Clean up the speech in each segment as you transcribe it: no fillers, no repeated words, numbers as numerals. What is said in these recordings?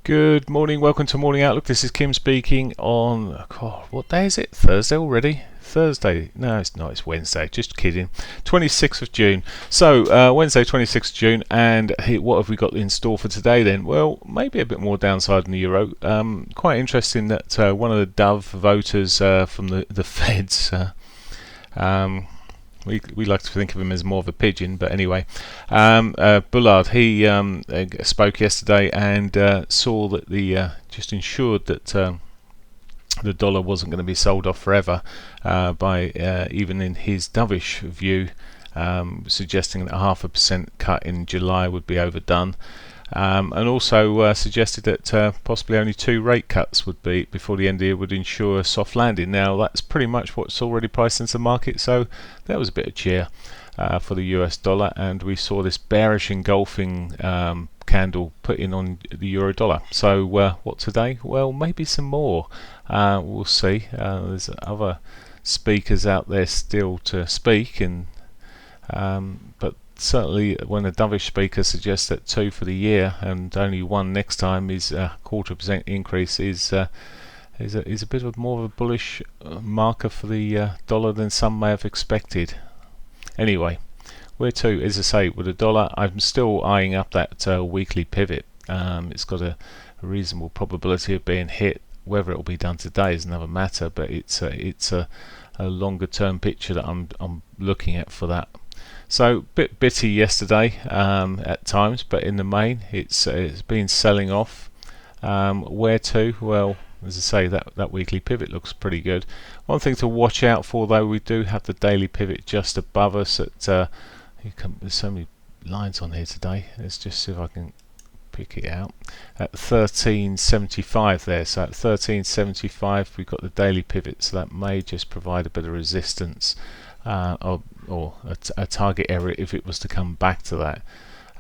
Good morning, welcome to Morning Outlook. This is Kim speaking on, what day is it? Thursday already? Thursday? No, it's not, it's Wednesday, just kidding. 26th of June. So, Wednesday 26th of June, and what have we got in store for today then? Well, maybe a bit more downside in the euro. Quite interesting that one of the dove voters from the Feds, we like to think of him as more of a pigeon, but anyway, Bullard, he spoke yesterday and saw that just ensured that the dollar wasn't going to be sold off forever by even in his dovish view, suggesting that a 0.5% cut in July would be overdone. And also suggested that possibly only 2 rate cuts would be before the end of the year would ensure a soft landing. Now that's pretty much what's already priced into the market, so that was a bit of cheer for the US dollar, and we saw this bearish engulfing candle put in on the euro dollar. So what today? Well, maybe some more. We'll see. There's other speakers out there still to speak, and but certainly when a dovish speaker suggests that 2 for the year and only 1 next time is a 0.25% increase is a bit of more of a bullish marker for the dollar than some may have expected. Anyway, where to? As I say, with the dollar, I'm still eyeing up that weekly pivot. It's got a reasonable probability of being hit. Whether it will be done today is another matter, but it's a longer term picture that I'm looking at for that. So bit bitty yesterday at times, but in the main it's been selling off. Where to? Well, as I say, that weekly pivot looks pretty good. One thing to watch out for though, we do have the daily pivot just above us at there's so many lines on here today. Let's just see if I can pick it out at 1375 there. So at 1375 we've got the daily pivot, so that may just provide a bit of resistance or a target area if it was to come back to that.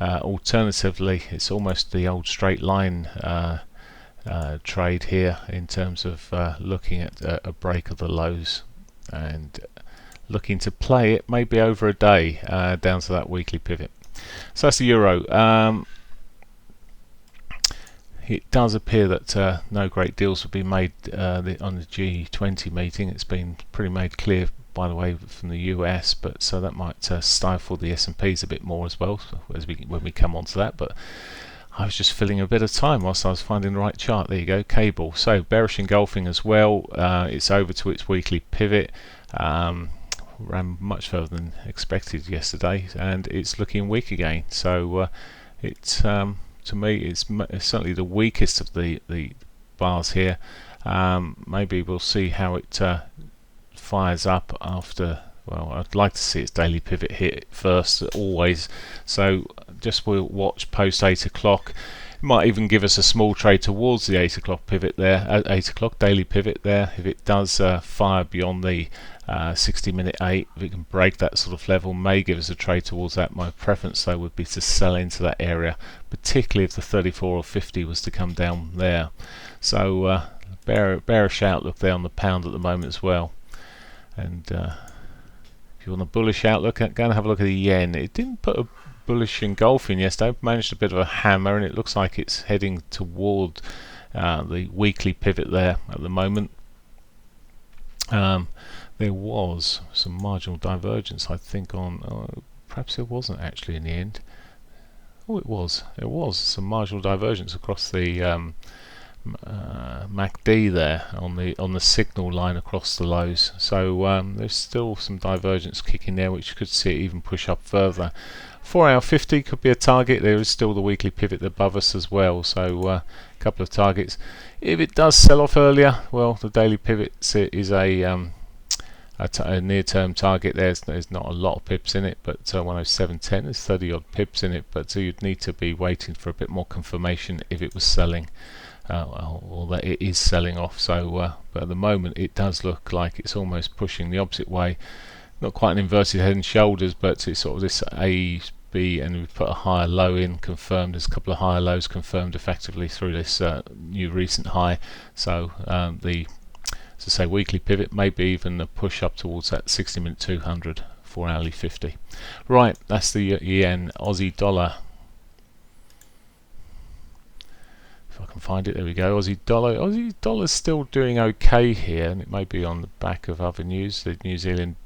Alternatively, it's almost the old straight line trade here in terms of looking at a break of the lows and looking to play it maybe over a day down to that weekly pivot. So that's the euro. It does appear that no great deals will be made on the G20 meeting. It's been pretty made clear, by the way, from the US, but so that might stifle the S&Ps a bit more as well when we come on to that. But I was just filling a bit of time whilst I was finding the right chart. There you go, cable. So bearish engulfing as well. It's over to its weekly pivot. Ran much further than expected yesterday, and it's looking weak again. So it's to me, it's certainly the weakest of the bars here. Maybe we'll see how it fires up after. Well, I'd like to see its daily pivot hit first, always. So just we'll watch post 8 o'clock. It might even give us a small trade towards the 8 o'clock pivot there, 8 o'clock daily pivot there. If it does fire beyond the 60-minute 8, if it can break that sort of level, may give us a trade towards that. My preference though would be to sell into that area, particularly if the 34 or 50 was to come down there. So bearish outlook there on the pound at the moment as well. And if you want a bullish outlook, go and have a look at the yen. It didn't put a bullish engulfing yesterday, managed a bit of a hammer, and it looks like it's heading toward the weekly pivot there at the moment. There was some marginal divergence, I think, on perhaps it wasn't actually in the end. Oh, it was some marginal divergence across the MACD there on the signal line across the lows. So there's still some divergence kicking there, which could see it even push up further. 4-hour 50 could be a target. There is still the weekly pivot above us as well, so a couple of targets. If it does sell off earlier, well, the daily pivot is a near-term target. There's not a lot of pips in it, but 107.10, there's 30 odd pips in it, but so you'd need to be waiting for a bit more confirmation if it was selling or that it is selling off. So but at the moment it does look like it's almost pushing the opposite way. Not quite an inverted head and shoulders, but it's sort of this A, B, and we've put a higher low in confirmed. There's a couple of higher lows confirmed effectively through this new recent high. So the to say weekly pivot, maybe even a push up towards that 60-minute 200, 4-hourly 50. Right, that's the yen. Aussie dollar. If I can find it, there we go. Aussie dollar. Aussie dollar's still doing okay here, and it may be on the back of other news. The New Zealand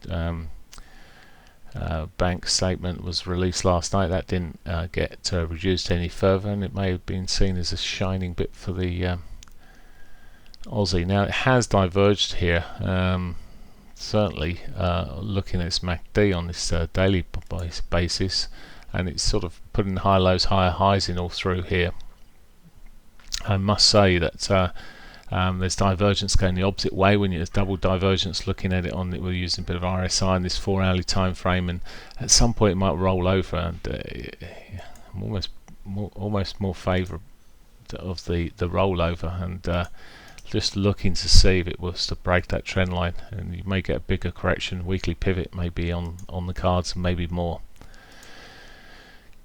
bank statement was released last night. That didn't get reduced any further, and it may have been seen as a shining bit for the Aussie. Now it has diverged here. Certainly, looking at its MACD on this daily basis, and it's sort of putting high lows, higher highs in all through here. I must say that there's divergence going the opposite way when there's double divergence. Looking at it on it, we're using a bit of RSI in this 4-hourly time frame, and at some point it might roll over. And I'm almost more favourable of the rollover, and just looking to see if it was to break that trend line, and you may get a bigger correction. Weekly pivot may be on the cards, and maybe more.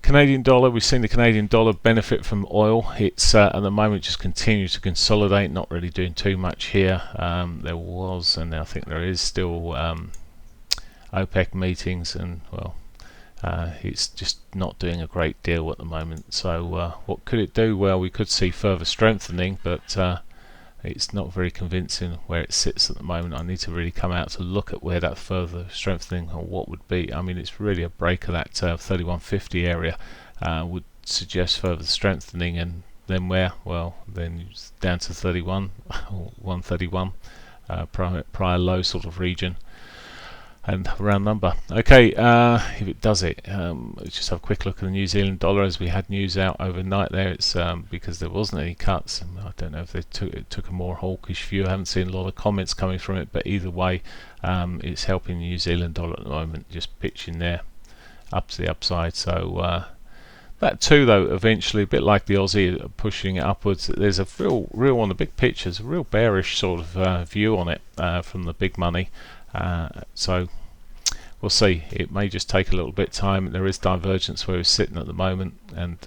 Canadian dollar, we've seen the Canadian dollar benefit from oil. It's at the moment just continues to consolidate, not really doing too much here. There was, and I think there is still OPEC meetings, and well, it's just not doing a great deal at the moment. So what could it do? Well, we could see further strengthening, but it's not very convincing where it sits at the moment. I need to really come out to look at where that further strengthening or what would be. I mean, it's really a break of that 3150 area would suggest further strengthening, and then where? Well, then down to 31 or 131 prior low sort of region, and round number. Okay, if it does it, let's just have a quick look at the New Zealand dollar. As we had news out overnight there, it's because there wasn't any cuts. I don't know if they took a more hawkish view. I haven't seen a lot of comments coming from it, but either way, it's helping the New Zealand dollar at the moment, just pitching there up to the upside. So that too, though, eventually, a bit like the Aussie, pushing it upwards. There's a real on the big picture, there's a real bearish sort of view on it from the big money. So we'll see. It may just take a little bit of time. There is divergence where we're sitting at the moment, and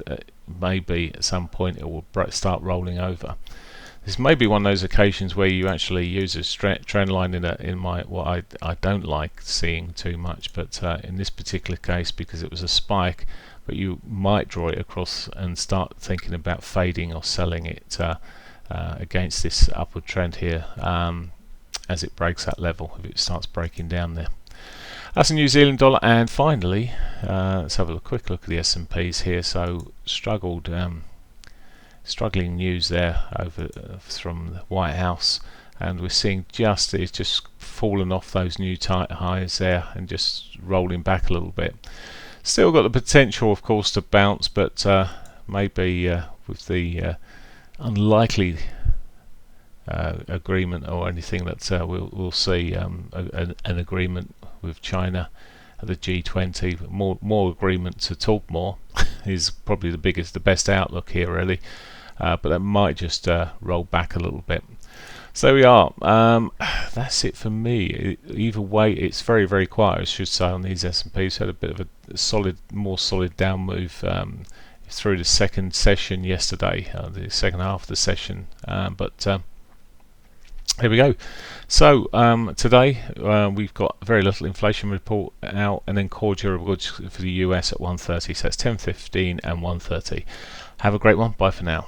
maybe at some point it will start rolling over. This may be one of those occasions where you actually use a trend line in what I don't like seeing too much, but in this particular case, because it was a spike, but you might draw it across and start thinking about fading or selling it against this upward trend here. As it breaks that level, if it starts breaking down there. That's a New Zealand dollar. And finally, let's have a quick look at the S&Ps here. So struggling news there over from the White House, and we're seeing it's just fallen off those new tight highs there and just rolling back a little bit. Still got the potential, of course, to bounce, but maybe with the unlikely agreement or anything that we'll see an agreement with China at the G20, more agreement to talk more is probably the best outlook here, really, but that might just roll back a little bit. So there we are. That's it for me. Either way, it's very, very quiet, I should say, on these S&Ps. Had a bit of a more solid down move through the second session yesterday, the second half of the session, but here we go. So today we've got very little inflation report out, and then core durable goods for the US at 1:30. So it's 10:15 and 1:30. Have a great one. Bye for now.